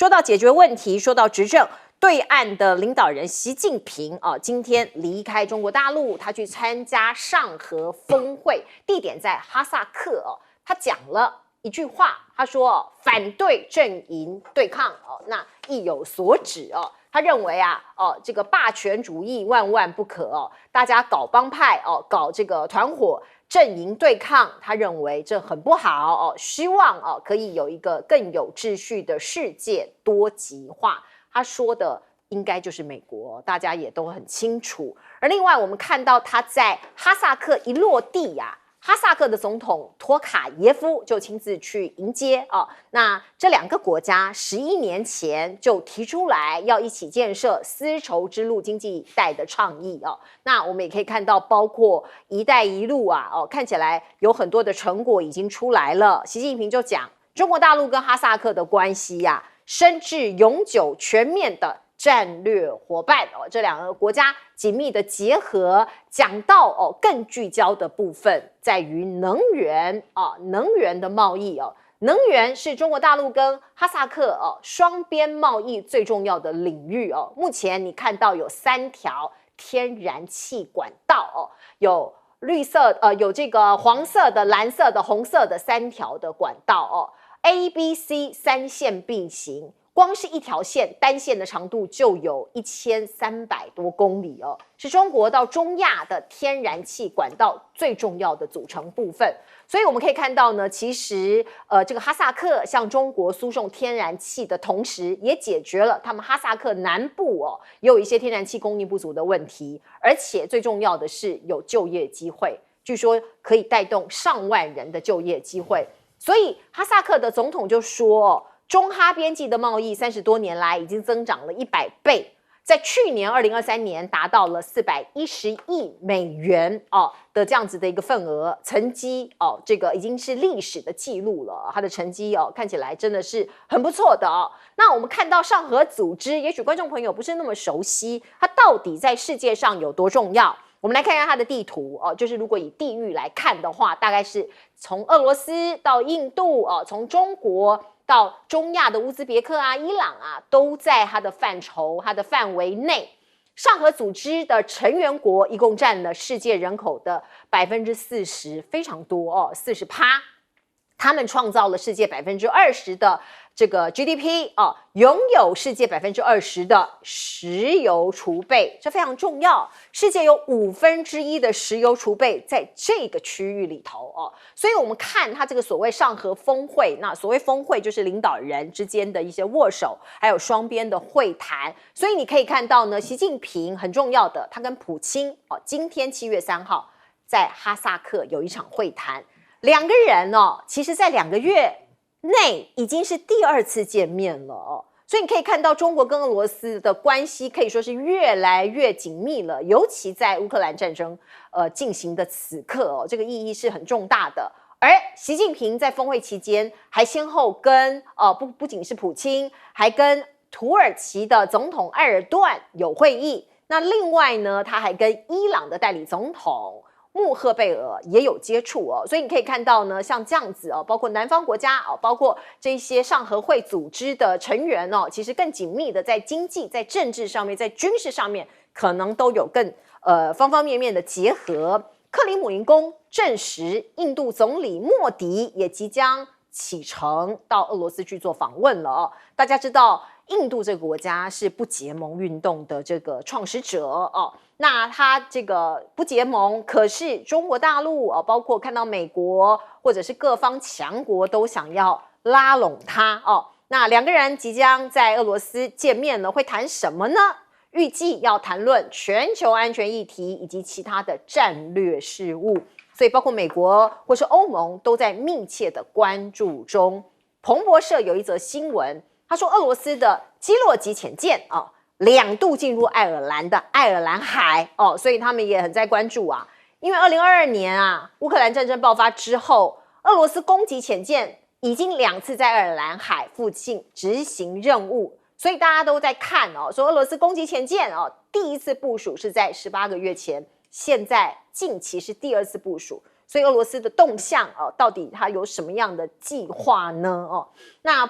说到解决问题，说到执政，对岸的领导人习近平今天离开中国大陆，他去参加上合峰会，地点在哈萨克他讲了一句话，他说反对阵营对抗那意有所指他认为这个霸权主义万万不可大家搞帮派搞这个团伙阵营对抗，他认为这很不好希望可以有一个更有秩序的世界多极化。他说的应该就是美国，大家也都很清楚。而另外我们看到他在哈萨克一落地哈萨克的总统托卡耶夫就亲自去迎接那这两个国家11年前就提出来要一起建设丝绸之路经济带的倡议那我们也可以看到，包括一带一路看起来有很多的成果已经出来了。习近平就讲，中国大陆跟哈萨克的关系深至永久全面的战略伙伴这两个国家紧密的结合，讲到更聚焦的部分在于能源能源的贸易能源是中国大陆跟哈萨克双边贸易最重要的领域目前你看到有3条天然气管道有绿色有这个黄色的、蓝色的、红色的3条的管道A、B、C 3线并行。光是一条线单线的长度就有1300多公里是中国到中亚的天然气管道最重要的组成部分。所以我们可以看到呢，其实这个哈萨克向中国输送天然气的同时，也解决了他们哈萨克南部也有一些天然气供应不足的问题，而且最重要的是有就业机会，据说可以带动上万人的就业机会。所以哈萨克的总统就说中哈边际的贸易30多年来已经增长了100倍，在去年2023年达到了410亿美元的这样子的一个份额，成绩这个已经是历史的记录了。它的成绩看起来真的是很不错的那我们看到上合组织，也许观众朋友不是那么熟悉，它到底在世界上有多重要？我们来看一下它的地图就是如果以地域来看的话，大概是从俄罗斯到印度从中国到中亚的乌兹别克伊朗都在它的范畴、它的范围内。上合组织的成员国一共占了世界人口的40%，非常多40%。他们创造了世界20%的这个 GDP 拥有世界20%的石油储备，这非常重要。世界有1/5的石油储备在这个区域里头所以我们看它这个所谓上合峰会，那所谓峰会就是领导人之间的一些握手，还有双边的会谈。所以你可以看到呢，习近平很重要的，他跟普京今天7月3号在哈萨克有一场会谈。两个人其实在2个月内已经是第2次见面了所以你可以看到中国跟俄罗斯的关系可以说是越来越紧密了，尤其在乌克兰战争进行的此刻这个意义是很重大的。而习近平在峰会期间还先后跟不仅是普京，还跟土耳其的总统埃尔多安有会议。那另外呢，他还跟伊朗的代理总统穆赫贝尔也有接触所以你可以看到呢，像这样子包括南方国家包括这些上合会组织的成员其实更紧密的在经济、在政治上面、在军事上面，可能都有更方方面面的结合。克里姆林宫证实，印度总理莫迪也即将启程到俄罗斯去做访问了大家知道，印度这个国家是不结盟运动的这个创始者那他这个不结盟，可是中国大陆包括看到美国或者是各方强国都想要拉拢他那两个人即将在俄罗斯见面了，会谈什么呢？预计要谈论全球安全议题以及其他的战略事务，所以包括美国或是欧盟都在密切的关注中。彭博社有一则新闻，他说俄罗斯的基洛级潜舰2度进入爱尔兰的爱尔兰海所以他们也很在关注因为2022年乌克兰战争爆发之后，俄罗斯攻击潜舰已经2次在爱尔兰海附近执行任务，所以大家都在看说俄罗斯攻击潜舰第一次部署是在18个月前，现在近期是第2次部署，所以俄罗斯的动向到底它有什么样的计划呢？那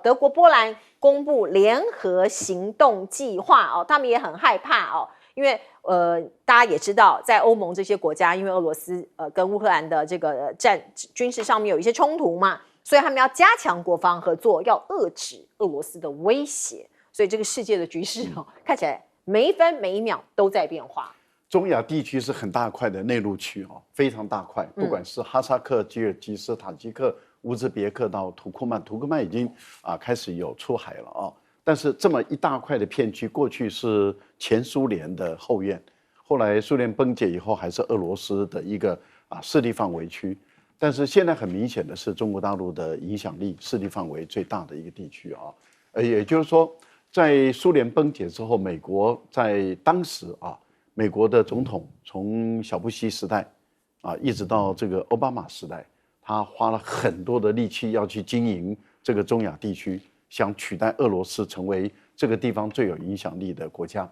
德国、波兰公布联合行动计划他们也很害怕因为大家也知道，在欧盟这些国家，因为俄罗斯跟乌克兰的这个军事上面有一些冲突嘛，所以他们要加强国防合作，要遏制俄罗斯的威胁。所以这个世界的局势看起来每一分每一秒都在变化。中亚地区是很大块的内陆区非常大块，不管是哈萨克、吉尔吉斯、塔吉克、乌兹别克到土库曼，土库曼已经开始有出海了但是这么一大块的片区，过去是前苏联的后院，后来苏联崩解以后，还是俄罗斯的一个势力范围区。但是现在很明显的是，中国大陆的影响力、势力范围最大的一个地区也就是说，在苏联崩解之后，美国在当时美国的总统从小布希时代一直到这个奥巴马时代，他花了很多的力气要去经营这个中亚地区，想取代俄罗斯成为这个地方最有影响力的国家。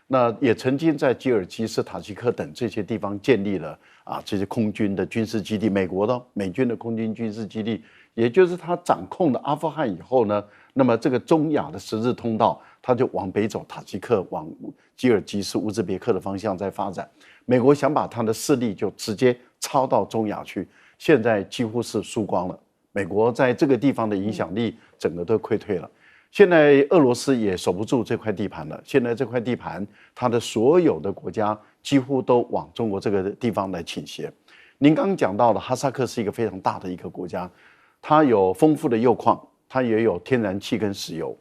那也曾经在吉尔吉斯、塔吉克等这些地方建立了这些空军的军事基地，美军的空军军事基地。也就是他掌控了阿富汗以后呢，那么这个中亚的十字通道，他就往北走，塔吉克往吉尔吉斯、乌兹别克的方向在发展。美国想把他的势力就直接抄到中亚去，现在几乎是输光了。美国在这个地方的影响力整个都溃退了。现在俄罗斯也守不住这块地盘了。现在这块地盘，它的所有的国家几乎都往中国这个地方来倾斜。您刚刚讲到的哈萨克是一个非常大的一个国家，它有丰富的铀矿，它也有天然气跟石油。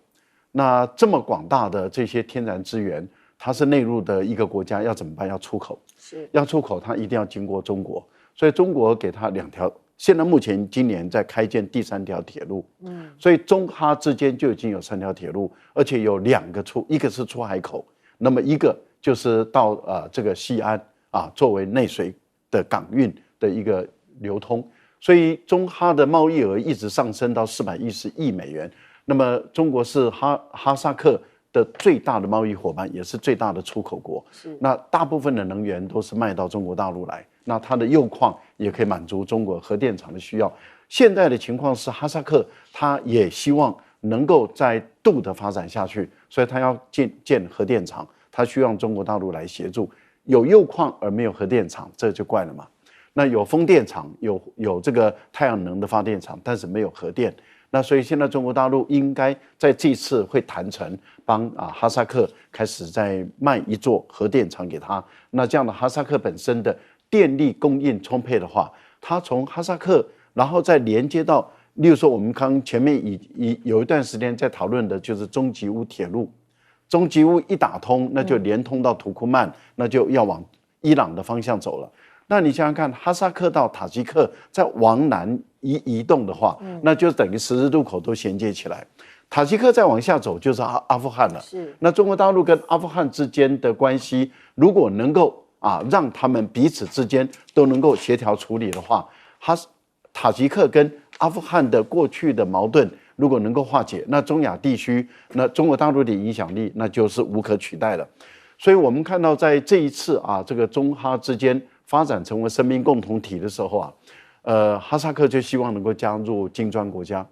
那这么广大的这些天然资源，它是内陆的一个国家，要怎么办？要出口，要出口，它一定要经过中国。所以中国给它2条，现在目前今年在开建第3条铁路，所以中哈之间就已经有3条铁路，而且有2个一个是出海口，那么一个就是到这个西安作为内水的港运的一个流通。所以中哈的贸易额一直上升到410亿美元。那么中国是哈萨克的最大的贸易伙伴，也是最大的出口国。那大部分的能源都是卖到中国大陆来，那它的铀矿也可以满足中国核电厂的需要。现在的情况是，哈萨克它也希望能够再度的发展下去，所以它要建核电厂，它需要中国大陆来协助。有铀矿而没有核电厂，这就怪了嘛。那有风电场，有这个太阳能的发电厂，但是没有核电。那所以现在中国大陆应该在这次会谈成，帮哈萨克开始再卖一座核电厂给他。那这样的哈萨克本身的电力供应充沛的话，它从哈萨克，然后再连接到，例如说我们刚前面有一段时间在讨论的就是中吉乌铁路，中吉乌一打通，那就连通到土库曼，那就要往伊朗的方向走了。那你想想看，哈萨克到塔吉克再往南移动的话，那就等于10字路口都衔接起来。塔吉克再往下走就是阿富汗了。那中国大陆跟阿富汗之间的关系，如果能够让他们彼此之间都能够协调处理的话，塔吉克跟阿富汗的过去的矛盾如果能够化解，那中亚地区，那中国大陆的影响力那就是无可取代了。所以我们看到在这一次这个中哈之间发展成为生命共同体的时候哈萨克就希望能够加入金砖国家，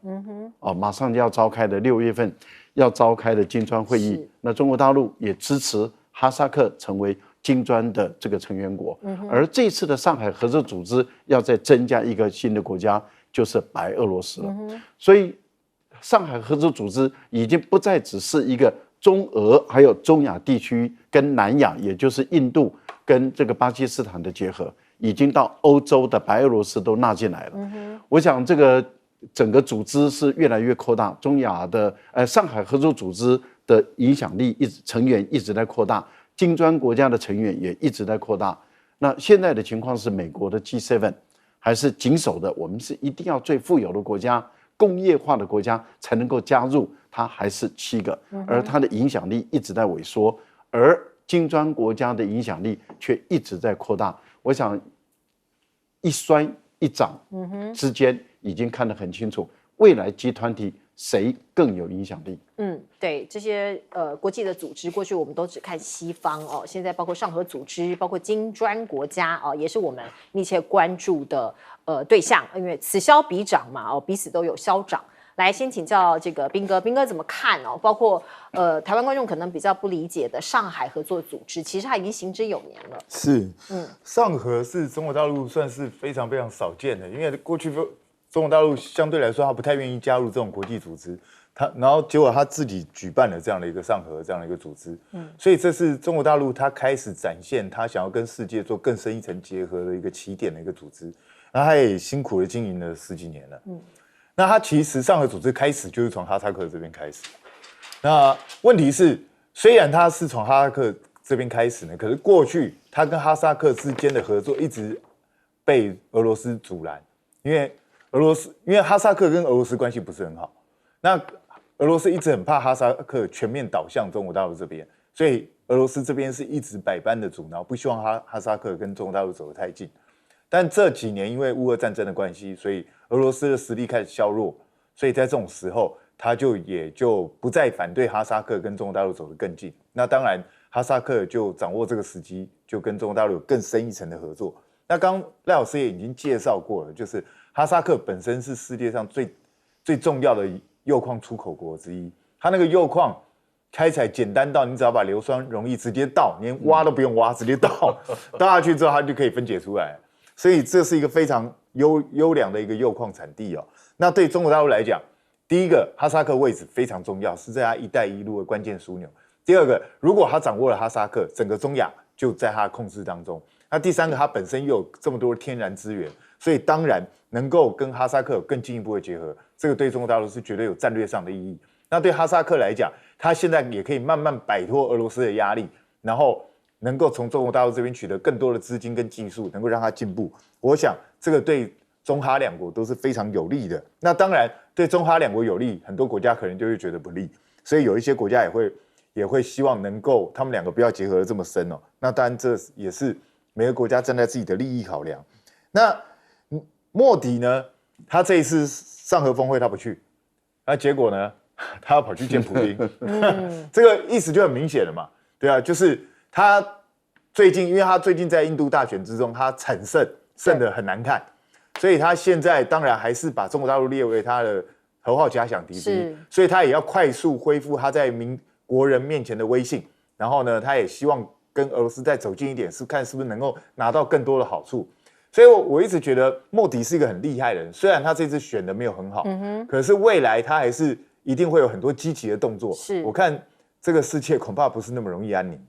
马上就要召开的6月份要召开的金砖会议，那中国大陆也支持哈萨克成为金砖的这个成员国，而这次的上海合作组织要再增加一个新的国家，就是白俄罗斯了。所以上海合作组织已经不再只是一个中俄还有中亚地区跟南亚，也就是印度跟这个巴基斯坦的结合，已经到欧洲的白俄罗斯都纳进来了。我想这个整个组织是越来越扩大，中亚的上海合作组织的影响力成员一直在扩大，金砖国家的成员也一直在扩大。那现在的情况是，美国的 G7 还是紧守的，我们是一定要最富有的国家、工业化的国家才能够加入，它还是7个，而它的影响力一直在萎缩，而金砖国家的影响力却一直在扩大。我想一衰一涨之间已经看得很清楚，未来集团体谁更有影响力。对这些国际的组织，过去我们都只看西方哦，现在包括上合组织，包括金砖国家哦，也是我们密切关注的对象，因为此消彼长嘛哦，彼此都有消长。来，先请教这个彬哥，彬哥怎么看哦？包括台湾观众可能比较不理解的上海合作组织，其实它已经行之有年了。是，上合是中国大陆算是非常非常少见的，因为过去中国大陆相对来说，他不太愿意加入这种国际组织，然后结果他自己举办了这样的一个上合这样的一个组织，所以这是中国大陆他开始展现他想要跟世界做更深一层结合的一个起点的一个组织，然后他也辛苦的经营了10几年了，那他其实上合组织开始就是从哈萨克这边开始，那问题是虽然他是从哈萨克这边开始呢，可是过去他跟哈萨克之间的合作一直被俄罗斯阻拦，因为哈萨克跟俄罗斯关系不是很好，那俄罗斯一直很怕哈萨克全面倒向中国大陆这边，所以俄罗斯这边是一直百般的阻挠，不希望哈萨克跟中国大陆走得太近。但这几年因为乌俄战争的关系，所以俄罗斯的实力开始削弱，所以在这种时候，他也就不再反对哈萨克跟中国大陆走得更近。那当然，哈萨克就掌握这个时机，就跟中国大陆有更深一层的合作。那刚赖老师也已经介绍过了，就是哈萨克本身是世界上最重要的铀矿出口国之一，它那个铀矿开采简单到你只要把硫酸溶液直接倒，连挖都不用挖，直接倒下去之后，它就可以分解出来。所以这是一个非常优良的一个铀矿产地哦。那对中国大陆来讲，第一个哈萨克位置非常重要，是在它一带一路的关键枢纽。第二个，如果他掌握了哈萨克，整个中亚就在他的控制当中。那第三个，它本身又有这么多的天然资源，所以当然能够跟哈萨克有更进一步的结合，这个对中国大陆是绝对有战略上的意义。那对哈萨克来讲，他现在也可以慢慢摆脱俄罗斯的压力，然后能够从中国大陆这边取得更多的资金跟技术，能够让它进步。我想这个对中哈两国都是非常有利的。那当然对中哈两国有利，很多国家可能就会觉得不利，所以有一些国家也会希望能够他们两个不要结合得这么深哦。那当然这也是每个国家站在自己的利益考量。那莫迪呢，他这一次上合峰会他不去，那结果呢，他要跑去见普丁，这个意思就很明显了嘛，对啊，就是他最近，因为他最近在印度大选之中，他惨胜得很难看，所以他现在当然还是把中国大陆列为他的头号假想敌之一，所以他也要快速恢复他在国人面前的威信，然后呢，他也希望跟俄罗斯再走近一点，看是不是能够拿到更多的好处。所以我一直觉得莫迪是一个很厉害的人，虽然他这次选的没有很好，可是未来他还是一定会有很多积极的动作。我看这个世界恐怕不是那么容易安宁。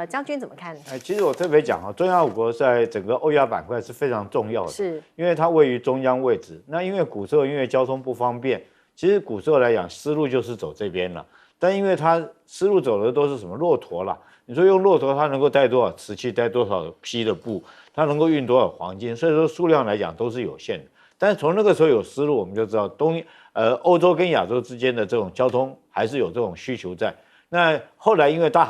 将军怎么看？其实我特别讲中亚五国在整个欧亚板块是非常重要的，是因为它位于中央位置。那因为古时候因为交通不方便，其实古时候来讲丝路就是走这边了，但因为它丝路走的都是什么骆驼啦，你说用骆驼它能够带多少瓷器，带多少匹的布，它能够运多少黄金，所以说数量来讲都是有限的。但是从那个时候有丝路，我们就知道欧洲跟亚洲之间的这种交通还是有这种需求在。那后来因为大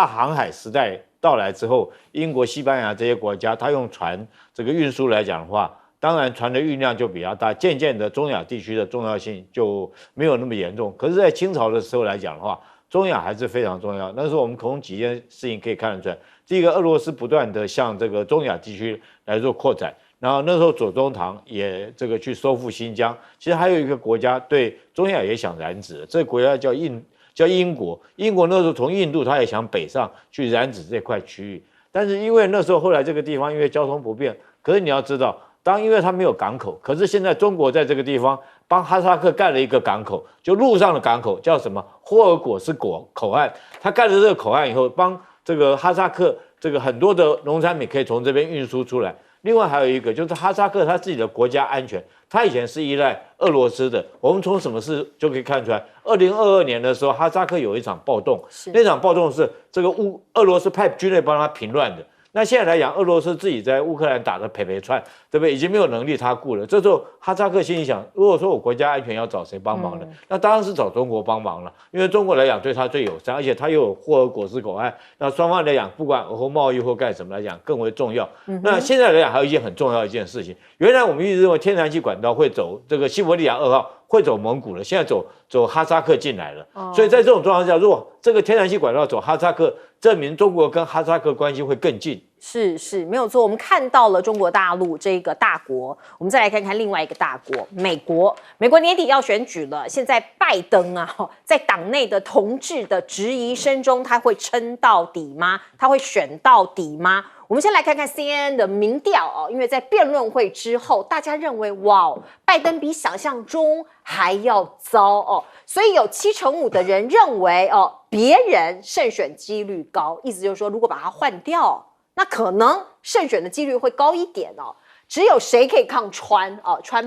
航海时代到来之后，英国、西班牙这些国家，它用船这个运输来讲的话，当然船的运量就比较大，渐渐的中亚地区的重要性就没有那么严重。可是，在清朝的时候来讲的话，中亚还是非常重要。那时候我们从几件事情可以看得出来，第一个，俄罗斯不断的向这个中亚地区来做扩展，然后那时候左宗棠也这个去收复新疆。其实还有一个国家对中亚也想染指，这个国家叫英国。英国那时候从印度，他也想北上去染指这块区域，但是因为那时候后来这个地方因为交通不便，可是你要知道，因为它没有港口，可是现在中国在这个地方帮哈萨克盖了一个港口，就陆上的港口，叫什么霍尔果斯口岸。他盖了这个口岸以后，帮这个哈萨克这个很多的农产品可以从这边运输出来。另外还有一个就是哈萨克他自己的国家安全，他以前是依赖俄罗斯的。我们从什么事就可以看出来，2022年的时候，哈萨克有一场暴动，那场暴动是这个俄罗斯派军队帮他平乱的。那现在来讲，俄罗斯自己在乌克兰打得赔窜，对不对？已经没有能力他顾了。这时候哈萨克心里想，如果说我国家安全要找谁帮忙呢？那当然是找中国帮忙了，因为中国来讲对他最友善，而且他又有霍尔果斯口岸，那双方来讲，不管以后贸易或干什么来讲更为重要。那现在来讲还有一件很重要的一件事情，原来我们一直认为天然气管道会走这个西伯利亚2号。会走蒙古了，现在走哈萨克进来了。所以在这种状况下，如果这个天然气管道走哈萨克，证明中国跟哈萨克关系会更近。是没有错，我们看到了中国大陆这个大国，我们再来看看另外一个大国美国。美国年底要选举了，现在拜登啊，在党内的同志的质疑声中，他会撑到底吗？他会选到底吗？我们先来看看 CNN 的民调哦，因为在辩论会之后，大家认为哇，拜登比想象中还要糟哦，所以有75%的人认为哦，别人胜选几率高，意思就是说，如果把它换掉，那可能胜选的几率会高一点哦。只有谁可以抗川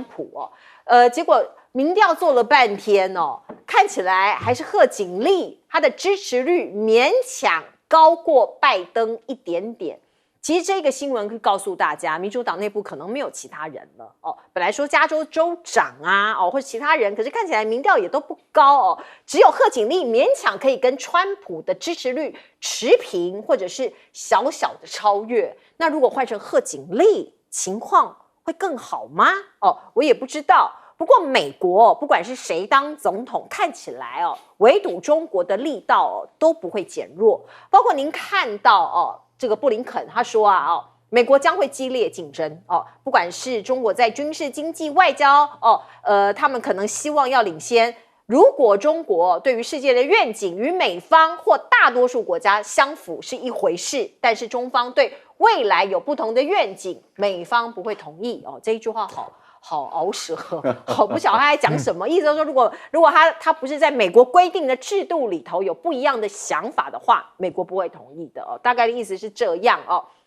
普哦？结果民调做了半天哦，看起来还是贺锦丽，她的支持率勉强高过拜登一点点。其实这个新闻可以告诉大家，民主党内部可能没有其他人了哦。本来说加州州长啊或者其他人，可是看起来民调也都不高哦。只有贺锦丽勉强可以跟川普的支持率持平，或者是小小的超越。那如果换成贺锦丽，情况会更好吗？我也不知道。不过美国不管是谁当总统，看起来围堵中国的力道都不会减弱。包括您看到这个布林肯他说美国将会激烈竞争不管是中国在军事、经济、外交他们可能希望要领先。如果中国对于世界的愿景与美方或大多数国家相符是一回事，但是中方对未来有不同的愿景，美方不会同意这一句话好熬舌，好不晓得他在讲什么。意思就是说，如果他不是在美国规定的制度里头有不一样的想法的话，美国不会同意的大概的意思是这样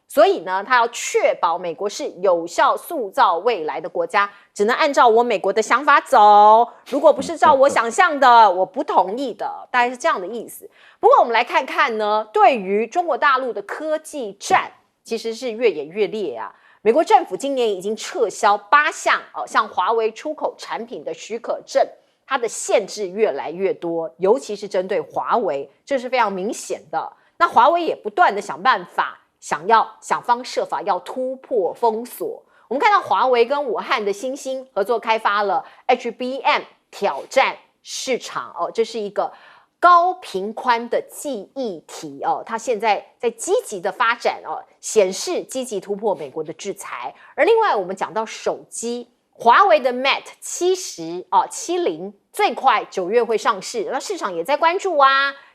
所以呢，他要确保美国是有效塑造未来的国家，只能按照我美国的想法走。如果不是照我想象的，我不同意的，大概是这样的意思。不过我们来看看呢，对于中国大陆的科技战，其实是越演越烈啊。美国政府今年已经撤销8项向华为出口产品的许可证，它的限制越来越多，尤其是针对华为，这是非常明显的。那华为也不断的想办法，想方设法要突破封锁。我们看到华为跟武汉的新兴合作开发了 HBM 挑战市场这是一个高频宽的记忆体它现在在积极的发展显示积极突破美国的制裁。而另外我们讲到手机，华为的 Mate 70最快9月会上市，那市场也在关注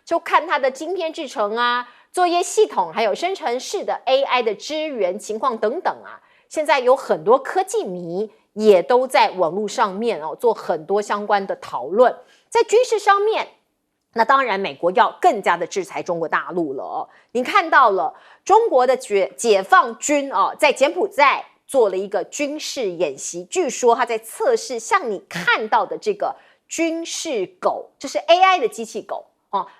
就看它的晶片制程作业系统还有生成式的 AI 的支援情况等等现在有很多科技迷也都在网络上面做很多相关的讨论。在军事上面，那当然美国要更加的制裁中国大陆了您看到了中国的解放军在柬埔寨做了一个军事演习，据说他在测试像你看到的这个军事狗，这是 AI 的机器狗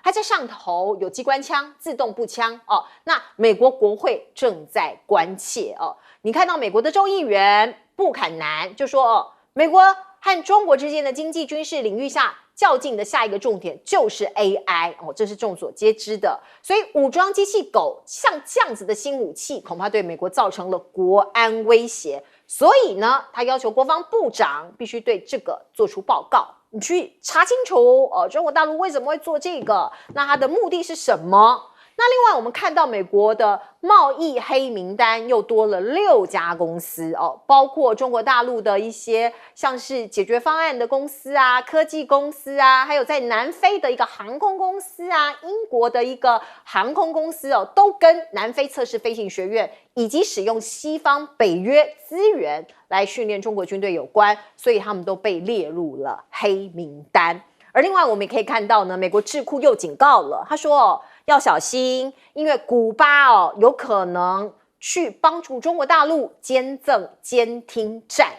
它在上头有机关枪、自动步枪那美国国会正在关切你看到美国的众议员布坎南就说美国和中国之间的经济军事领域下较劲的下一个重点就是 AI 这是众所皆知的。所以武装机器狗像这样子的新武器，恐怕对美国造成了国安威胁。所以呢，他要求国防部长必须对这个做出报告，你去查清楚中国大陆为什么会做这个，那它的目的是什么。那另外我们看到美国的贸易黑名单又多了6家公司包括中国大陆的一些像是解决方案的公司科技公司还有在南非的一个航空公司英国的一个航空公司都跟南非测试飞行学院以及使用西方北约资源来训练中国军队有关，所以他们都被列入了黑名单。而另外我们也可以看到呢，美国智库又警告了，他说要小心，因为古巴有可能去帮助中国大陆监赠监听站，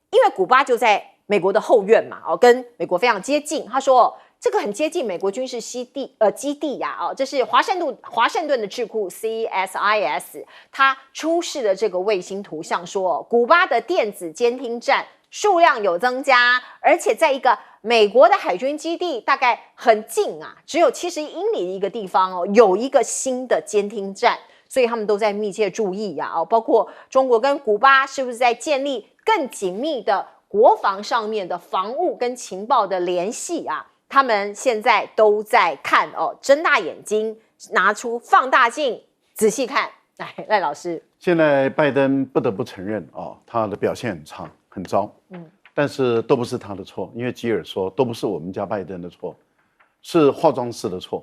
因为古巴就在美国的后院嘛跟美国非常接近。他说这个很接近美国军事基地这是华盛顿的智库 CSIS 他出示的这个卫星图像说古巴的电子监听站数量有增加，而且在一个美国的海军基地大概很近只有71英里的一个地方有一个新的监听站，所以他们都在密切注意包括中国跟古巴是不是在建立更紧密的国防上面的防务跟情报的联系啊，他们现在都在看哦，睁大眼睛，拿出放大镜仔细看。来，赖老师，现在拜登不得不承认他的表现很差很糟，但是都不是他的错，因为吉尔说都不是我们家拜登的错，是化妆师的错，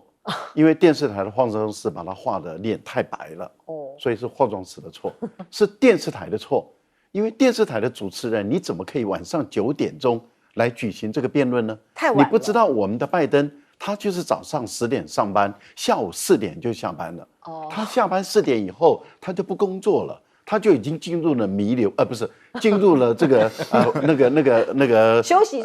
因为电视台的化妆师把他画的脸太白了，所以是化妆师的错，是电视台的错，因为电视台的主持人你怎么可以晚上9点钟来举行这个辩论呢？太晚了，你不知道我们的拜登他就是早上10点上班，下午4点就下班了。他下班4点以后，他就不工作了，他就已经进入了弥留，不是进入了这个那个休息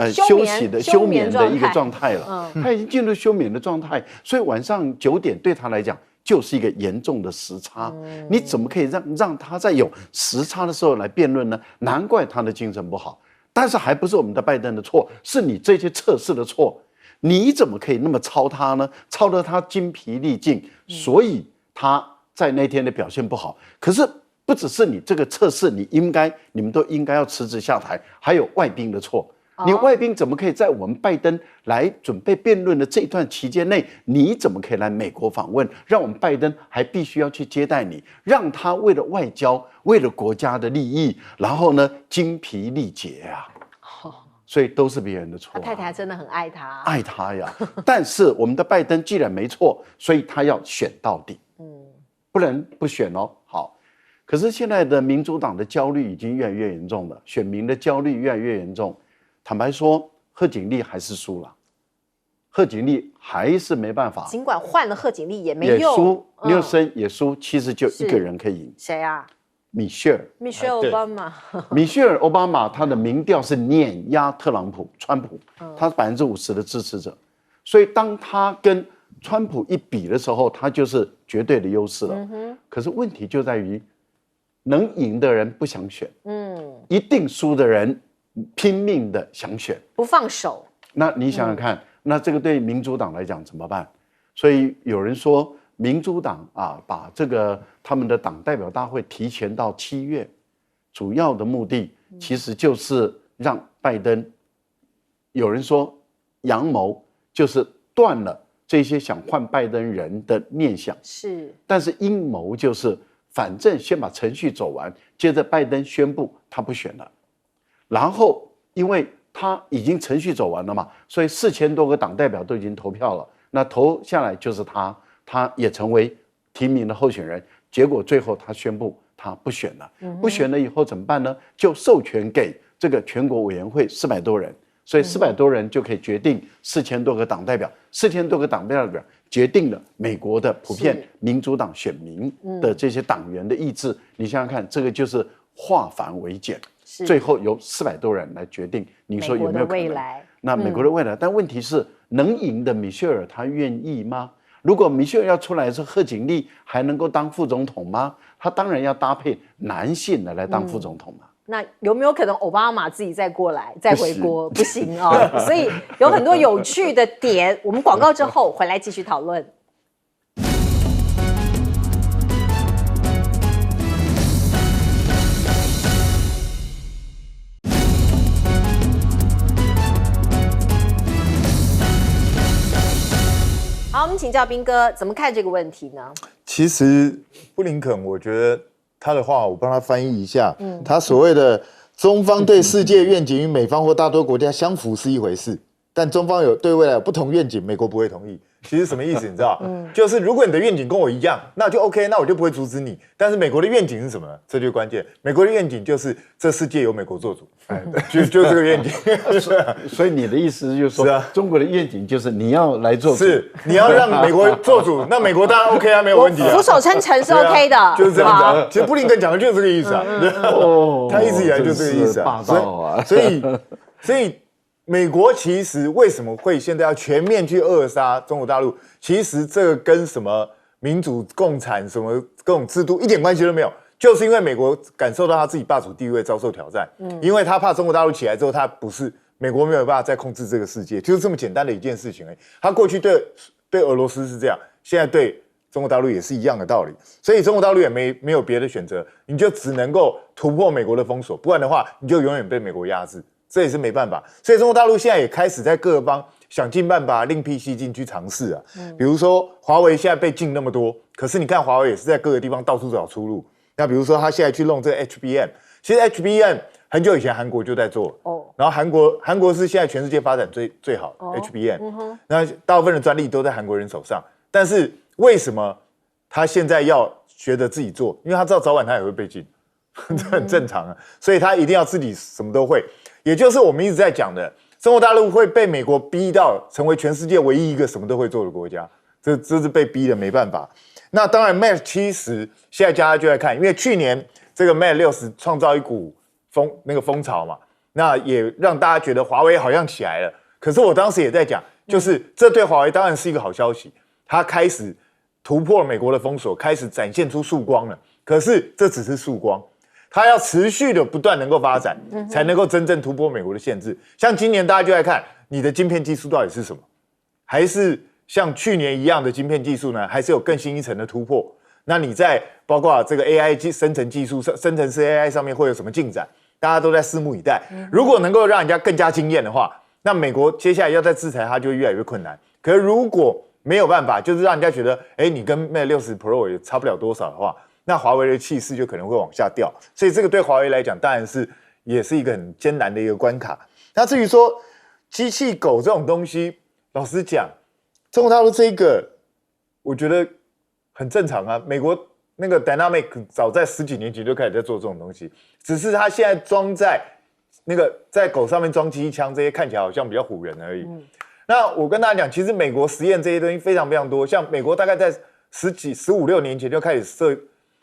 休眠的一个状态了。他已经进入休眠的状态，所以晚上9点对他来讲就是一个严重的时差。你怎么可以让他在有时差的时候来辩论呢？难怪他的精神不好。但是还不是我们的拜登的错，是你这些测试的错。你怎么可以那么操他呢？操得他精疲力尽，所以他在那天的表现不好。可是不只是你这个测试，你们都应该要辞职下台，还有外宾的错。你外宾怎么可以在我们拜登来准备辩论的这段期间内，你怎么可以来美国访问？让我们拜登还必须要去接待你，让他为了外交，为了国家的利益，然后呢精疲力竭啊！所以都是别人的错。他太太真的很爱他，爱他呀。但是我们的拜登既然没错，所以他要选到底，不能不选哦。好，可是现在的民主党的焦虑已经越来越严重了，选民的焦虑越来越严重。坦白说，贺锦丽还是输了，贺锦丽还是没办法。尽管换了贺锦丽也没也用，输，纽森也输，其实就一个人可以赢。谁啊？米歇尔？Michelle Obama。米歇尔·奥巴马，他的民调是碾压川普，他是50%的支持者，所以当他跟川普一比的时候，他就是绝对的优势了。可是问题就在于，能赢的人不想选，一定输的人拼命的想选，不放手。那你想想看，那这个对民主党来讲怎么办？所以有人说，民主党把这个他们的党代表大会提前到7月，主要的目的其实就是让拜登，有人说阳谋，就是断了这些想换拜登人的念想，是，但是阴谋就是反正先把程序走完，接着拜登宣布他不选了，然后因为他已经程序走完了嘛，所以4000多个党代表都已经投票了，那投下来就是他也成为提名的候选人，结果最后他宣布他不选了，不选了以后怎么办呢？就授权给这个全国委员会400多人，所以400多人就可以决定4000多个党代表，4000多个党代表决定了美国的普遍民主党选民的这些党员的意志。你想想看，这个就是化繁为简，最后由400多人来决定。你说有没有可能？那美国的未来，但问题是，能赢的米歇尔他愿意吗？如果米歇尔要出来是贺锦丽，还能够当副总统吗？他当然要搭配男性的来当副总统嘛。那有没有可能奥巴马自己再过来再回国？不行哦。所以有很多有趣的点，我们广告之后回来继续讨论。好，我们请教彬哥怎么看这个问题呢？其实布林肯，我觉得他的话我帮他翻译一下，他所谓的中方对世界愿景与美方或大多国家相符是一回事，但中方有对未来有不同愿景，美国不会同意。其实什么意思？你知道？就是如果你的愿景跟我一样，那就 OK， 那我就不会阻止你。但是美国的愿景是什么呢？这就是关键。美国的愿景就是这世界由美国做主，就这个愿景。所以你的意思就是说，中国的愿景就是你要来做主，是你要让美国做主，那美国当然 OK 啊，没有问题啊。俯首称臣是 OK 的，就是这样子啊。其实布林肯讲的就是这个意思啊。他一直以来就这个意思啊。霸道啊！所以。美国其实为什么会现在要全面去扼杀中国大陆？其实这个跟什么民主、共产什么各种制度一点关系都没有，就是因为美国感受到他自己霸主地位遭受挑战，因为他怕中国大陆起来之后，他不是美国没有办法再控制这个世界，就是这么简单的一件事情而已。他过去对俄罗斯是这样，现在对中国大陆也是一样的道理，所以中国大陆也没有别的选择，你就只能够突破美国的封锁，不然的话你就永远被美国压制。这也是没办法。所以中国大陆现在也开始在各个方想尽办法另辟蹊径去尝试啊。比如说华为现在被禁那么多，可是你看华为也是在各个地方到处找出路。那比如说他现在去弄这个 HBM， 其实 HBM 很久以前韩国就在做然后韩国是现在全世界发展最好的 HBM，那大部分的专利都在韩国人手上。但是为什么他现在要学着自己做？因为他知道早晚他也会被禁。这很正常啊，所以他一定要自己什么都会，也就是我们一直在讲的，中国大陆会被美国逼到成为全世界唯一一个什么都会做的国家，这是被逼的，没办法。那当然 Mate 70现在大家就在看，因为去年这个 Mate 60创造一股风潮嘛，那也让大家觉得华为好像起来了。可是我当时也在讲，就是这对华为当然是一个好消息，它开始突破了美国的封锁，开始展现出曙光了。可是这只是曙光。它要持续的不断能够发展，才能够真正突破美国的限制。像今年大家就来看你的晶片技术到底是什么，还是像去年一样的晶片技术呢？还是有更新一层的突破？那你在包括这个 AI 生成技术、生成式 AI 上面会有什么进展？大家都在拭目以待。如果能够让人家更加惊艳的话，那美国接下来要再制裁它就越来越困难。可是如果没有办法，就是让人家觉得，你跟 Mate 60 Pro 也差不了多少的话，那华为的气势就可能会往下掉，所以这个对华为来讲，当然也是一个很艰难的一个关卡。那至于说机器狗这种东西，老实讲，中国大陆这个，我觉得很正常啊。美国那个 Dynamic 早在10几年前就开始在做这种东西，只是它现在装在那个在狗上面装机枪，这些看起来好像比较唬人而已。那我跟大家讲，其实美国实验这些东西非常非常多，像美国大概在15、16年前就开始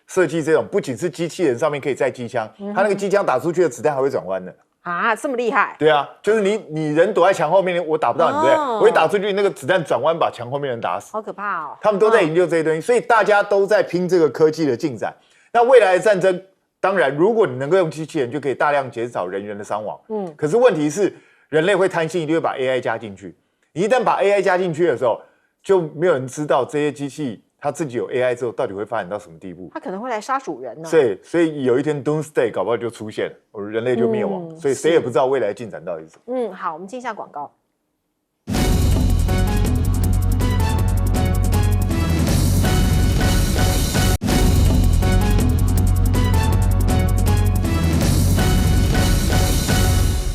设计这种，不仅是机器人上面可以载机枪，它那个机枪打出去的子弹还会转弯的啊，这么厉害？对啊，就是你人躲在墙后面，我打不到你，对不对？我一打出去，那个子弹转弯把墙后面人打死，好可怕哦！他们都在研究这些东西，所以大家都在拼这个科技的进展。那未来的战争，当然如果你能够用机器人，就可以大量减少人员的伤亡。可是问题是，人类会贪心，一定会把 AI 加进去。你一旦把 AI 加进去的时候，就没有人知道这些机器。它自己有 AI 之后，到底会发展到什么地步？它可能会来杀主人呢。所以有一天 Doomsday 搞不好就出现了，人类就灭亡。所以谁也不知道未来的进展到底是什么。好，我们进一下广告。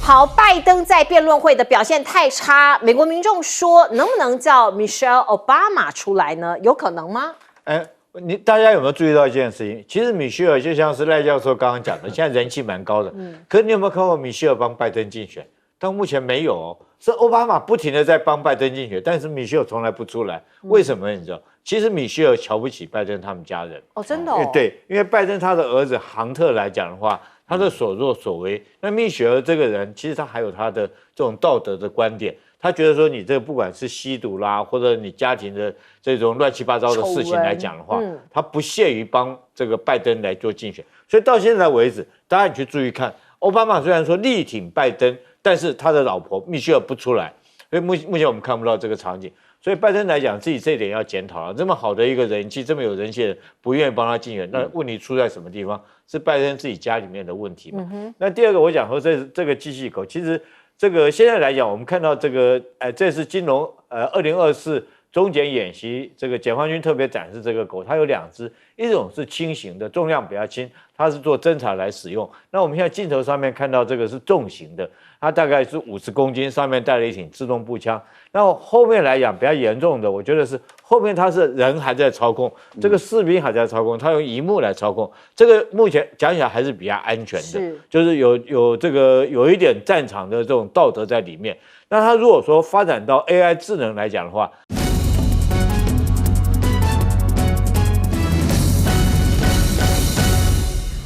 好，拜登在辩论会的表现太差，美国民众说，能不能叫 Michelle Obama 出来呢？有可能吗？大家有没有注意到一件事情？其实米歇尔就像是赖教授刚刚讲的，现在人气蛮高的。可是你有没有看过米歇尔帮拜登竞选？到目前没有哦，是奥巴马不停的在帮拜登竞选，但是米歇尔从来不出来。为什么你知道？其实米歇尔瞧不起拜登他们家人。真的哦。对，因为拜登他的儿子杭特来讲的话。他的所作所为，那蜜雪儿这个人，其实他还有他的这种道德的观点。他觉得说，你这个不管是吸毒啦，或者你家庭的这种乱七八糟的事情来讲的话，他不屑于帮这个拜登来做竞选。所以到现在为止，大家你去注意看，奥巴马虽然说力挺拜登，但是他的老婆蜜雪儿不出来，所以目前我们看不到这个场景。所以拜登来讲，自己这一点要检讨了。这么好的一个人气，这么有人气的人，不愿意帮他竞选，那问题出在什么地方？是拜登自己家里面的问题嘛？那第二个，我讲说这个机器狗，其实这个现在来讲，我们看到这个，这是金融2024中检演习，这个解放军特别展示这个狗，它有2只，一种是轻型的，重量比较轻，它是做侦察来使用。那我们现在镜头上面看到这个是重型的，它大概是50公斤，上面带了一挺自动步枪。那后面来讲比较严重的，我觉得是后面它是人还在操控，这个士兵还在操控，他用萤幕来操控。这个目前讲起来还是比较安全的，就是有这个有一点战场的这种道德在里面。那它如果说发展到 AI 智能来讲的话，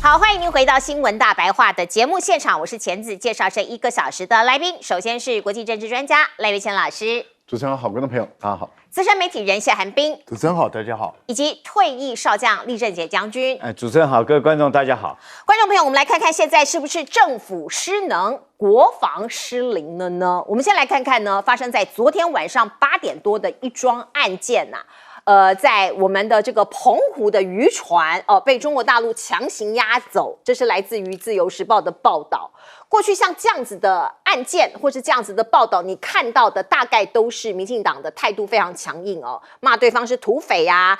好，欢迎您回到新闻大白话的节目现场，我是钱子，介绍这1个小时的来宾。首先是国际政治专家赖岳谦老师，主持人好，观众朋友大家好。资深媒体人谢寒冰，主持人好，大家好。以及退役少将厉正杰将军。主持人好，各位观众大家好。观众朋友，我们来看看现在是不是政府失能、国防失灵了呢？我们先来看看呢，发生在昨天晚上8点多的一桩案件呐、在我们的这个澎湖的渔船被中国大陆强行押走，这是来自于《自由时报》的报道。过去像这样子的案件或是这样子的报道，你看到的大概都是民进党的态度非常强硬哦，骂对方是土匪啊，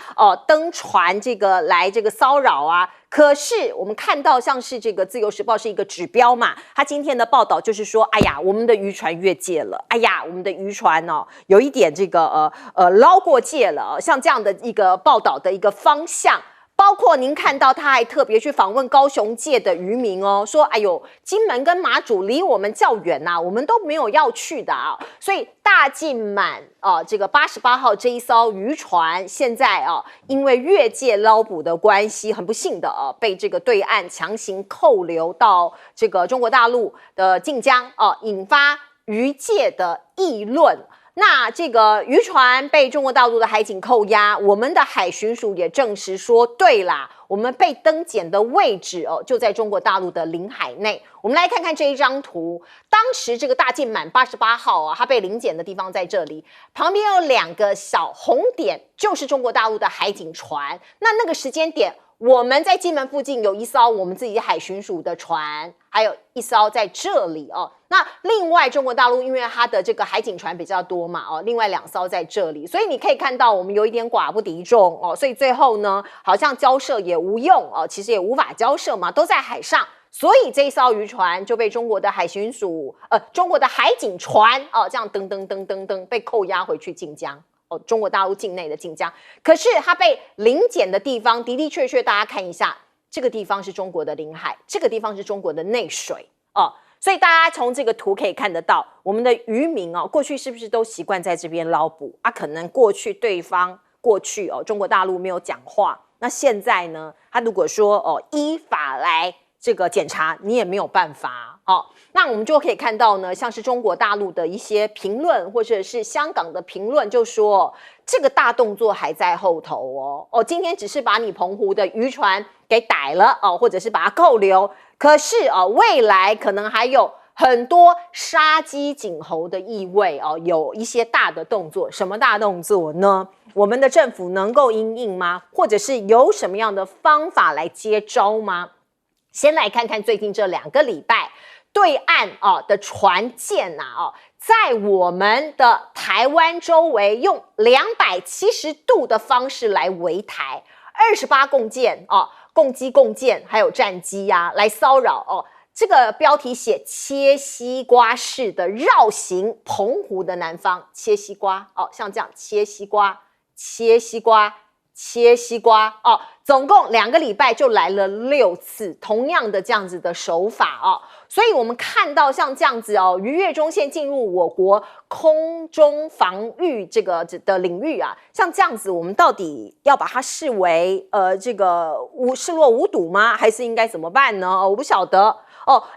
登船这个来这个骚扰啊。可是我们看到像是这个《自由时报》是一个指标嘛，他今天的报道就是说，哎呀，我们的渔船越界了，哎呀，我们的渔船哦有一点这个捞过界了，像这样的一个报道的一个方向。包括您看到他还特别去访问高雄界的渔民哦，说哎呦，金门跟马祖离我们较远呐，我们都没有要去的啊。所以大进满这个88号这一艘渔船，现在因为越界捞捕的关系，很不幸的被这个对岸强行扣留到这个中国大陆的晋江引发渔界的议论。那这个渔船被中国大陆的海警扣押，我们的海巡署也证实说，对啦，我们被登检的位置就在中国大陆的领海内。我们来看看这一张图，当时这个大进满88号它被临检的地方在这里，旁边有2个小红点，就是中国大陆的海警船。那个时间点，我们在金门附近有一艘我们自己海巡署的船，还有一艘在这里那另外中国大陆因为它的这个海警船比较多嘛另外2艘在这里，所以你可以看到我们有一点寡不敌众所以最后呢好像交涉也无用其实也无法交涉嘛，都在海上。所以这一艘渔船就被中国的海巡署中国的海警船这样噔被扣押回去晋江中国大陆境内的晋江。可是它被临检的地方的确大家看一下，这个地方是中国的领海，这个地方是中国的内水所以大家从这个图可以看得到，我们的渔民过去是不是都习惯在这边捞捕可能过去对方中国大陆没有讲话，那现在呢他如果说依法来这个检查，你也没有办法那我们就可以看到呢，像是中国大陆的一些评论，或者是香港的评论，就说这个大动作还在后头今天只是把你澎湖的渔船给逮了或者是把它扣留，可是未来可能还有很多杀鸡儆猴的意味有一些大的动作。什么大动作呢？我们的政府能够因应吗？或者是有什么样的方法来接招吗？先来看看最近这2个礼拜对岸的船舰在我们的台湾周围用270度的方式来围台，28共舰共机共舰还有战机来骚扰这个标题写切西瓜式的绕行澎湖的南方，切西瓜像这样切西瓜切西瓜切西瓜总共2个礼拜就来了6次，同样的这样子的手法所以我们看到像这样子逾越中线进入我国空中防御这个的领域像这样子，我们到底要把它视为这个视若无睹吗？还是应该怎么办呢？我不晓得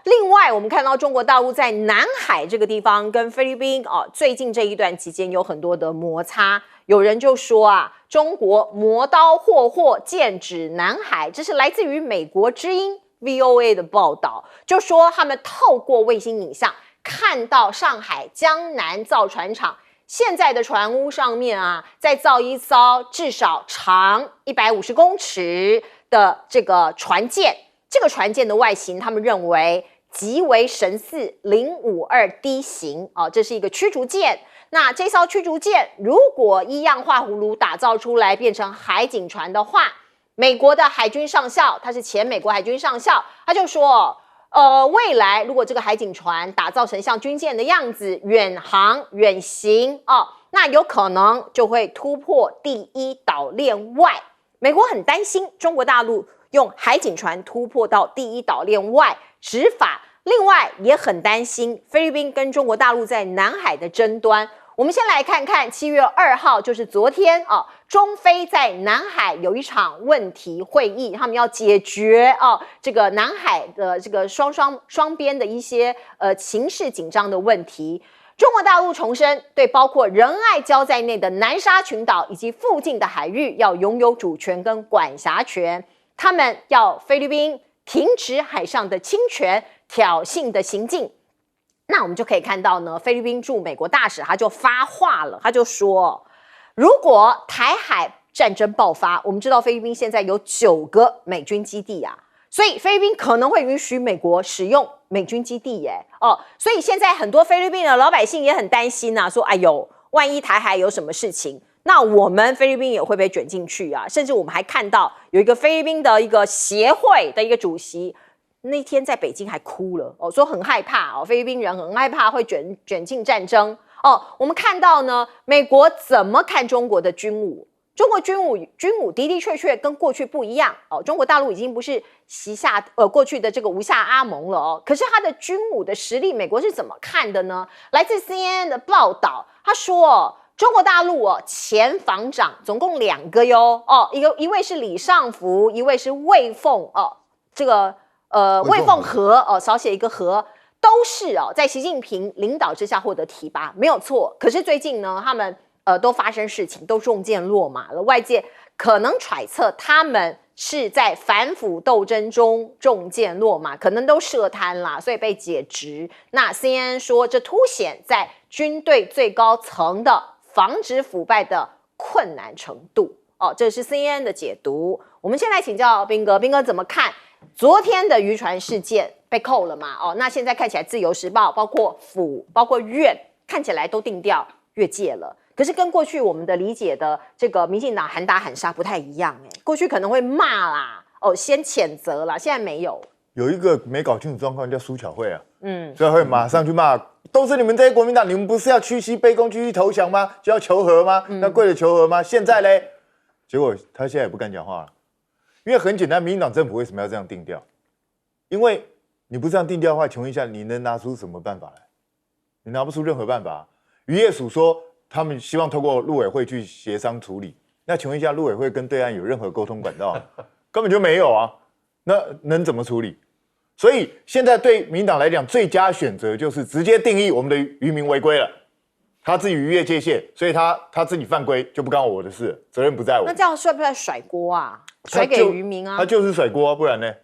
另外我们看到中国大陆在南海这个地方跟菲律宾最近这一段期间有很多的摩擦，有人就说中国磨刀霍霍剑指南海，这是来自于美国之音 VOA 的报道，就说他们透过卫星影像看到上海江南造船厂现在的船坞上面在造一艘至少长150公尺的这个船舰，这个船舰的外形他们认为极为神似052D 型这是一个驱逐舰。那这艘驱逐舰如果依样画葫芦打造出来变成海警船的话，美国的海军上校，他是前美国海军上校，他就说未来如果这个海警船打造成像军舰的样子，远航远行那有可能就会突破第一岛链外。美国很担心中国大陆用海警船突破到第一岛链外执法，另外也很担心菲律宾跟中国大陆在南海的争端。我们先来看看7月2号，就是昨天中菲在南海有一场问题会议，他们要解决这个南海的这个双边的一些情势紧张的问题。中国大陆重申对包括仁爱礁在内的南沙群岛以及附近的海域要拥有主权跟管辖权，他们要菲律宾停止海上的侵权挑衅的行径。那我们就可以看到呢，菲律宾驻美国大使他就发话了，他就说，如果台海战争爆发，我们知道菲律宾现在有9个美军基地所以菲律宾可能会允许美国使用美军基地耶，所以现在很多菲律宾的老百姓也很担心啊，说哎呦，万一台海有什么事情，那我们菲律宾也会被卷进去啊。甚至我们还看到有一个菲律宾的一个协会的一个主席，那天在北京还哭了说很害怕菲律宾人很害怕会卷进战争我们看到呢，美国怎么看中国的军武？中国军武的的确确跟过去不一样中国大陆已经不是习下过去的这个吴下阿蒙了可是他的军武的实力，美国是怎么看的呢？来自 CNN 的报道，他说中国大陆前防长总共2个哟一位是李尚福，一位是魏凤这个魏凤和少写一个和，都是在习近平领导之下获得提拔，没有错。可是最近呢，他们都发生事情，都中箭落马了。外界可能揣测他们是在反腐斗争中中箭落马，可能都涉贪啦，所以被解职。那 CNN 说，这凸显在军队最高层的防止腐败的困难程度这是 CNN 的解读。我们先来请教彬哥，彬哥怎么看昨天的渔船事件？被扣了嘛那现在看起来自由时报包括府包括院看起来都定调越界了，可是跟过去我们的理解的这个民进党喊打喊杀不太一样过去可能会骂啦先谴责啦，现在没有。有一个没搞清楚状况叫苏巧慧苏巧慧马上去骂，都是你们这些国民党，你们不是要屈膝卑躬屈膝投降吗？就要求和吗？那跪着求和吗？现在嘞，结果他现在也不敢讲话了，因为很简单，民进党政府为什么要这样定调？因为你不这样定调的话，请问一下，你能拿出什么办法来？你拿不出任何办法渔业署说他们希望透过陆委会去协商处理，那请问一下，陆委会跟对岸有任何沟通管道？根本就没有啊，那能怎么处理？所以现在对民党来讲，最佳选择就是直接定义我们的渔民违规了，他自己逾越界限，所以他自己犯规就不干我的事，责任不在我。那这样算不算甩锅啊？甩给渔民啊？他就是甩锅不然呢？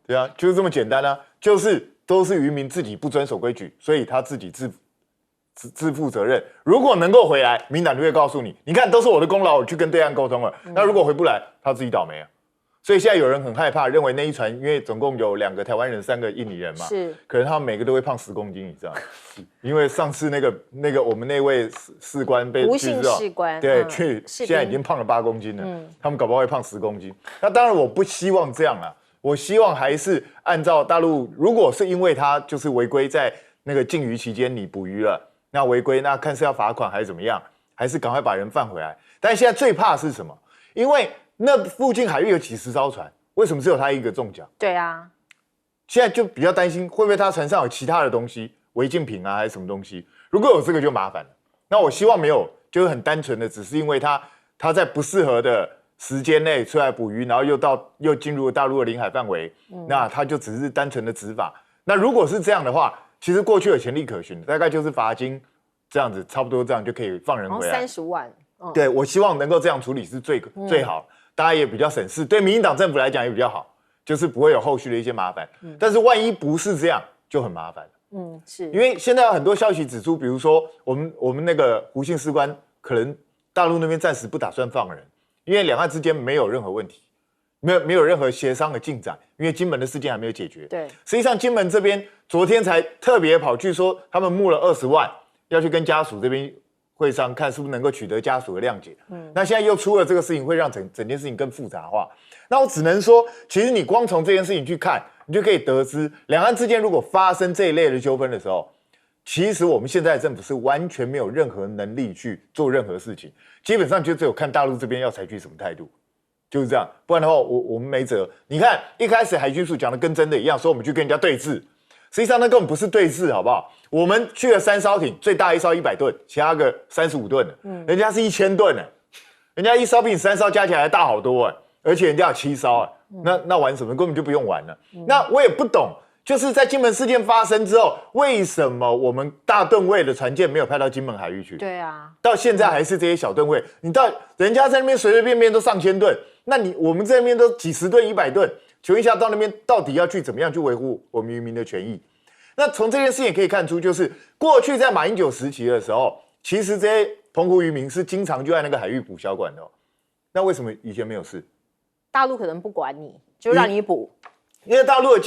对啊，就是这么简单啊，就是都是渔民自己不遵守规矩，所以他自己自负责任。如果能够回来，民党就会告诉你，你看都是我的功劳，我去跟对岸沟通了。那如果回不来，他自己倒霉啊。所以现在有人很害怕，认为那一船因为总共有2个台湾人、3个印尼人嘛，是，可能他们每个都会胖10公斤以上，因为上次那个我们那位士官被吴姓士官对现在已经胖了8公斤了，他们搞不好会胖10公斤。那当然我不希望这样啦，我希望还是按照大陆，如果是因为他就是违规在那个禁渔期间你捕鱼了，那违规那看是要罚款还是怎么样，还是赶快把人放回来。但现在最怕是什么？因为那附近海域有几十艘船，为什么只有他一个中奖？对啊，现在就比较担心会不会他船上有其他的东西，违禁品啊还是什么东西？如果有这个就麻烦了。那我希望没有，就是很单纯的，只是因为他在不适合的时间内出来捕鱼，然后又进入大陆的领海范围，那他就只是单纯的执法。那如果是这样的话，其实过去有前例可循，大概就是罚金这样子，差不多这样就可以放人回来。30万。对，我希望能够这样处理是最好，大家也比较省事，对民进党政府来讲也比较好，就是不会有后续的一些麻烦。但是万一不是这样，就很麻烦。是因为现在有很多消息指出，比如说我们那个胡姓士官，可能大陆那边暂时不打算放人，因为两岸之间没有任何问题，没有任何协商的进展，因为金门的事件还没有解决。对，实际上金门这边昨天才特别跑去说，他们募了20万，要去跟家属这边会商，看是不是能够取得家属的谅解。那现在又出了这个事情，会让整件事情更复杂化。那我只能说，其实你光从这件事情去看，你就可以得知，两岸之间如果发生这一类的纠纷的时候，其实我们现在的政府是完全没有任何能力去做任何事情，基本上就只有看大陆这边要采取什么态度，就是这样。不然的话，我们没辙。你看一开始海军署讲的跟真的一样，说我们去跟人家对峙，实际上那根本不是对峙，好不好？我们去了3艘艇，最大一艘100吨，其他个35吨的，人家是1000吨的，人家一艘比你3艘加起来还大好多而且人家有7艘那玩什么？根本就不用玩了。那我也不懂，就是在金门事件发生之后，为什么我们大吨位的船舰没有派到金门海域去？对啊，到现在还是这些小吨位，你到人家在那边随随便便都上千吨，那我们这边都几十吨、100吨，请问一下，到那边到底要去怎么样去维护我们渔民的权益？那从这件事也可以看出，就是过去在马英九时期的时候，其实这些澎湖渔民是经常就在那个海域捕小管的那为什么以前没有事？大陆可能不管你，就让你捕。因为大陆的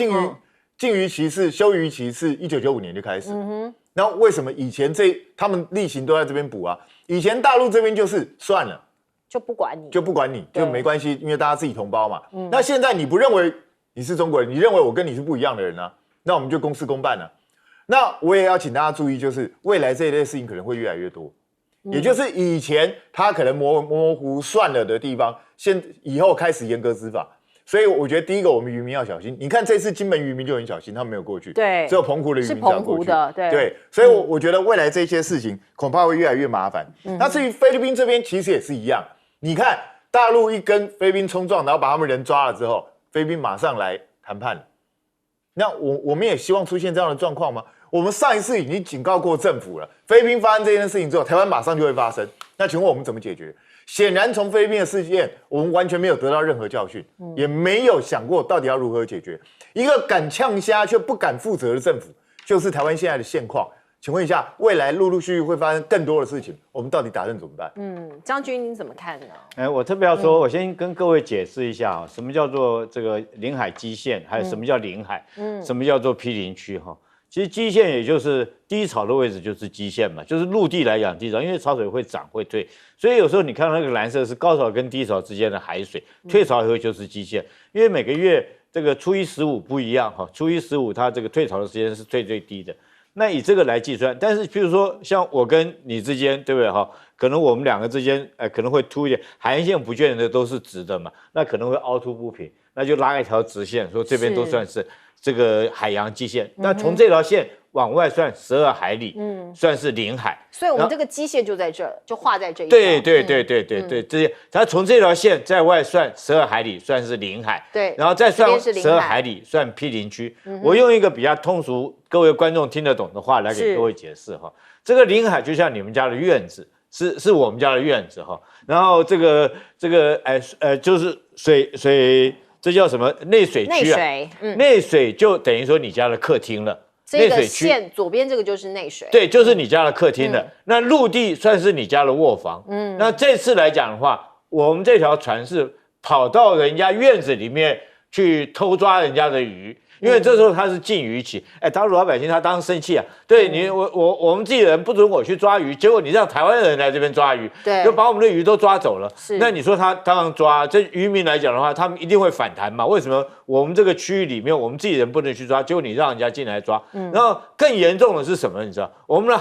禁渔期是休渔期是1995年就开始，然后为什么以前他们例行都在这边捕啊？以前大陆这边就是算了，就不管你，就没关系，因为大家自己同胞嘛。那现在你不认为你是中国人，你认为我跟你是不一样的人啊，那我们就公事公办了。那我也要请大家注意，就是未来这一类事情可能会越来越多，也就是以前他可能模糊算了的地方，以后开始严格执法。所以我觉得第一个，我们渔民要小心。你看这次金门渔民就很小心，他们没有过去，对，只有澎湖的渔民才过去。是澎湖的，对。所以我觉得未来这些事情恐怕会越来越麻烦。那至于菲律宾这边，其实也是一样。你看大陆一跟菲律宾冲撞，然后把他们人抓了之后，菲律宾马上来谈判了。那我们也希望出现这样的状况吗？我们上一次已经警告过政府了，菲律宾发生这件事情之后，台湾马上就会发生。那请问我们怎么解决？显然，从菲律宾的事件，我们完全没有得到任何教训，也没有想过到底要如何解决。一个敢呛虾却不敢负责的政府，就是台湾现在的现况。请问一下，未来陆陆续续会发生更多的事情，我们到底打算怎么办？将军你怎么看呢？我特别要说，我先跟各位解释一下啊，什么叫做这个领海基线，还有什么叫领海，什么叫做毗邻区哈。其实基线也就是低潮的位置，就是基线嘛，就是陆地来讲低潮，因为潮水会涨会退，所以有时候你看到那个蓝色是高潮跟低潮之间的海水，退潮以后就是基线，因为每个月这个初一15不一样哈，初一15它这个退潮的时间是最低的，那以这个来计算，但是譬如说像我跟你之间，对不对哈？可能我们两个之间可能会凸一点，海岸线不见得都是直的嘛，那可能会凹凸不平，那就拉一条直线，说这边都算是这个海洋基线，那从这条线往外算12海里，算是领海。所以我们这个基线就在这儿，就画在这一条。对，这些它从这条线在外算12海里，算是领海。对，然后再算12海里，算毗邻区。我用一个比较通俗、各位观众听得懂的话来给各位解释哈。这个领海就像你们家的院子，是我们家的院子哈。然后就是水。这叫什么内水区啊？内水就等于说你家的客厅了。这个线左边这个就是内水，对，就是你家的客厅了。那陆地算是你家的卧房。那这次来讲的话，我们这条船是跑到人家院子里面去偷抓人家的鱼。因为这时候他是禁渔期，大陆老百姓他当然生气啊，对你我们自己人不准我去抓鱼，结果你让台湾人来这边抓鱼，对，就把我们的鱼都抓走了。那你说他当然抓，这渔民来讲的话，他们一定会反弹嘛？为什么我们这个区域里面我们自己人不能去抓，结果你让人家进来抓？然后更严重的是什么？你知道，我们的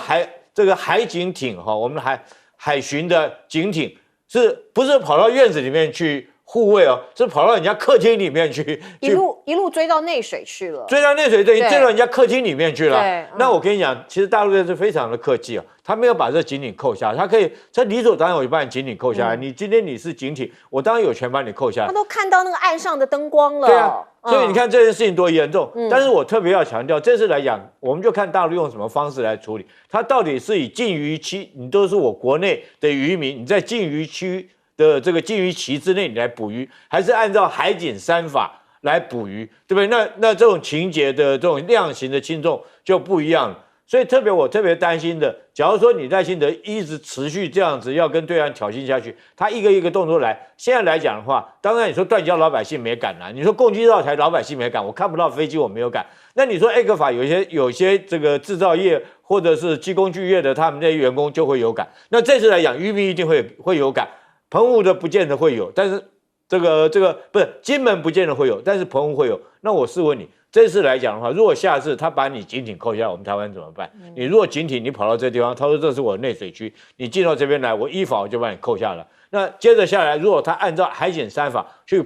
海警艇哈，我们的海巡的警艇是不是跑到院子里面去？护卫哦，是跑到人家客厅里面去，一路追到内水去了，追到内水，对，追到人家客厅里面去了。那我跟你讲，其实大陆人是非常的客气哦，他没有把这警艇扣下，他理所当然我就把你警艇扣下来。你今天你是警艇，我当然有权把你扣下来。他都看到那个岸上的灯光了，对啊，所以你看这件事情多严重。但是我特别要强调，这次来讲，我们就看大陆用什么方式来处理，它到底是以禁渔期，你都是我国内的渔民，你在禁渔区的这个禁渔期之内你来捕鱼，还是按照海警3法来捕鱼，对不对？那这种情节的这种量刑的轻重就不一样了。所以我特别担心的，假如说你赖清德一直持续这样子要跟对岸挑衅下去，他一个动作来，现在来讲的话，当然你说断交老百姓没敢啦，你说共机绕台老百姓没敢，我看不到飞机我没有敢。那你说ECFA法有些这个制造业或者是机工具业的他们那些员工就会有感，那这次来讲渔民一定会有感。澎湖的不见得会有，但是这个不是金门不见得会有，但是澎湖会有。那我试问你，这次来讲的话，如果下次他把你警艇扣下来，我们台湾怎么办？你如果警艇你跑到这地方，他说这是我的内水区，你进到这边来，我依法我就把你扣下来。那接着下来，如果他按照海检3法去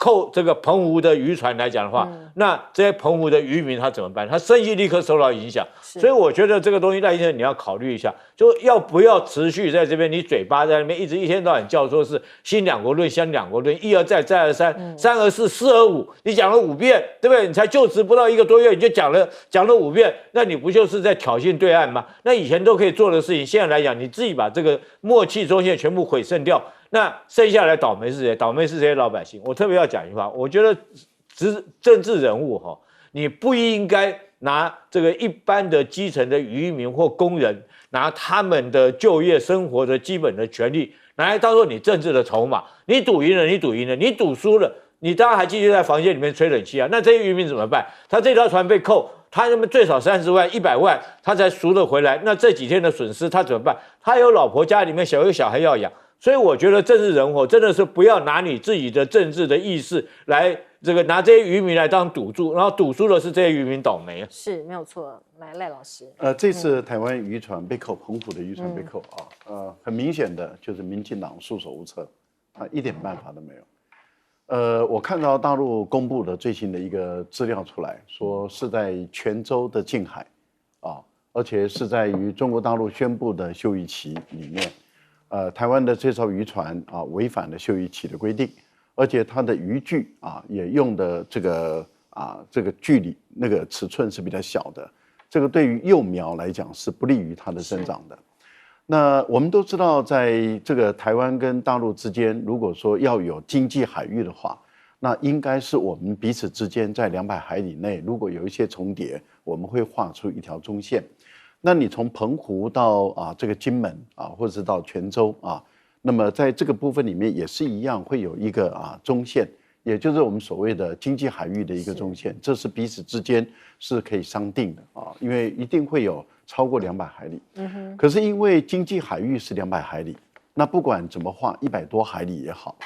扣这个澎湖的渔船来讲的话，那这些澎湖的渔民他怎么办？他生意立刻受到影响。所以我觉得这个东西赖先生你要考虑一下，就要不要持续在这边你嘴巴在那边一天到晚叫说是新两国论、新两国论，一而再再而三，3而4，4而5，你讲了5遍，对不对？你才就职不到1个多月，你就讲了5遍，那你不就是在挑衅对岸吗？那以前都可以做的事情，现在来讲你自己把这个默契中线全部毁剩掉。那剩下来倒霉是谁？倒霉是这些老百姓。我特别要讲一句话，我觉得政治人物哈，你不应该拿这个一般的基层的渔民或工人，拿他们的就业生活的基本的权利拿来当做你政治的筹码。你赌赢了，你赌输了，你当然还继续在房间里面吹冷气啊。那这些渔民怎么办？他这条船被扣，他那么最少30万、100万，他才赎得回来。那这几天的损失他怎么办？他有老婆，家里面有小孩要养。所以我觉得政治人物真的是不要拿你自己的政治的意识来拿这些渔民来当赌注，然后赌输的是这些渔民倒霉。是没有错。来，赖老师，这次台湾渔船被扣，澎湖的渔船被扣很明显的就是民进党束手无策，一点办法都没有。我看到大陆公布的最新的一个资料出来，说是在泉州的近海，而且是在于中国大陆宣布的休渔期里面。台湾的这艘渔船违反了休渔期的规定，而且它的渔具也用的这个距离那个尺寸是比较小的，这个对于幼苗来讲是不利于它的生长的。那我们都知道，在这个台湾跟大陆之间，如果说要有经济海域的话，那应该是我们彼此之间在200海里内，如果有一些重叠，我们会画出一条中线。那你从澎湖到这个金门或者是到泉州那么在这个部分里面也是一样，会有一个中线，也就是我们所谓的经济海域的一个中线，这是彼此之间是可以商定的因为一定会有超过200海里。可是因为经济海域是200海里，那不管怎么画100多海里也好，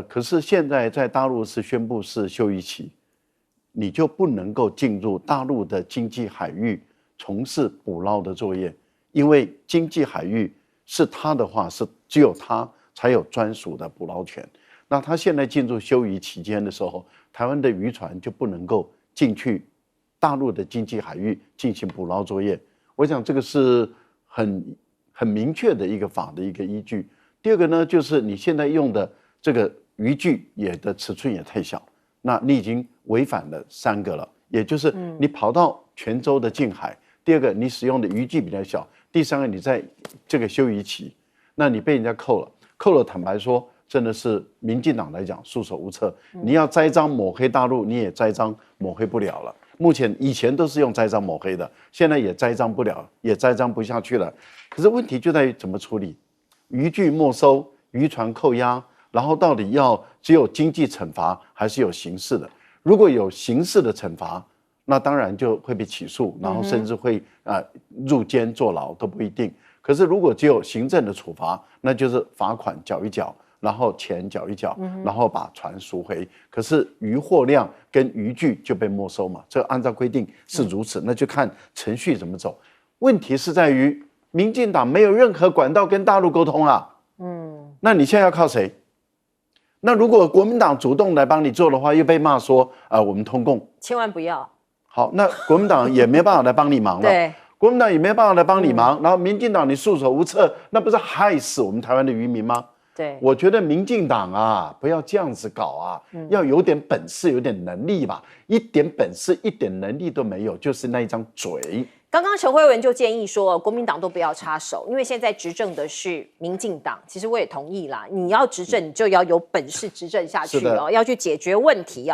可是现在在大陆是宣布是休渔期，你就不能够进入大陆的经济海域从事捕捞的作业，因为经济海域是他的话，是只有他才有专属的捕捞权。那他现在进入休渔期间的时候，台湾的渔船就不能够进去大陆的经济海域进行捕捞作业。我想这个是很明确的一个法的一个依据。第二个呢，就是你现在用的这个渔具的尺寸也太小，那你已经违反了3个了，也就是你跑到泉州的近海。第二个，你使用的渔具比较小；第三个，你在这个休渔期，那你被人家扣了。坦白说，真的是民进党来讲束手无策。你要栽赃抹黑大陆，你也栽赃抹黑不了了。以前都是用栽赃抹黑的，现在也栽赃不了，也栽赃不下去了。可是问题就在于怎么处理，渔具没收，渔船扣押，然后到底要只有经济惩罚还是有刑事的？如果有刑事的惩罚，那当然就会被起诉，然后甚至会入监坐牢都不一定。可是如果只有行政的处罚，那就是罚款缴一缴，然后钱缴一缴，然后把船赎回。可是渔获量跟渔具就被没收嘛，这按照规定是如此，那就看程序怎么走。问题是在于民进党没有任何管道跟大陆沟通啊。那你现在要靠谁？那如果国民党主动来帮你做的话，又被骂说我们通共，千万不要。好，那国民党也没办法来帮你忙了。对，国民党也没办法来帮你忙，然后民进党你束手无策，那不是害死我们台湾的渔民吗？对，我觉得民进党不要这样子搞要有点本事，有点能力吧。一点本事，一点能力都没有，就是那一张嘴。刚刚陈慧文就建议说，国民党都不要插手，因为现在执政的是民进党。其实我也同意啦，你要执政，你就要有本事执政下去要去解决问题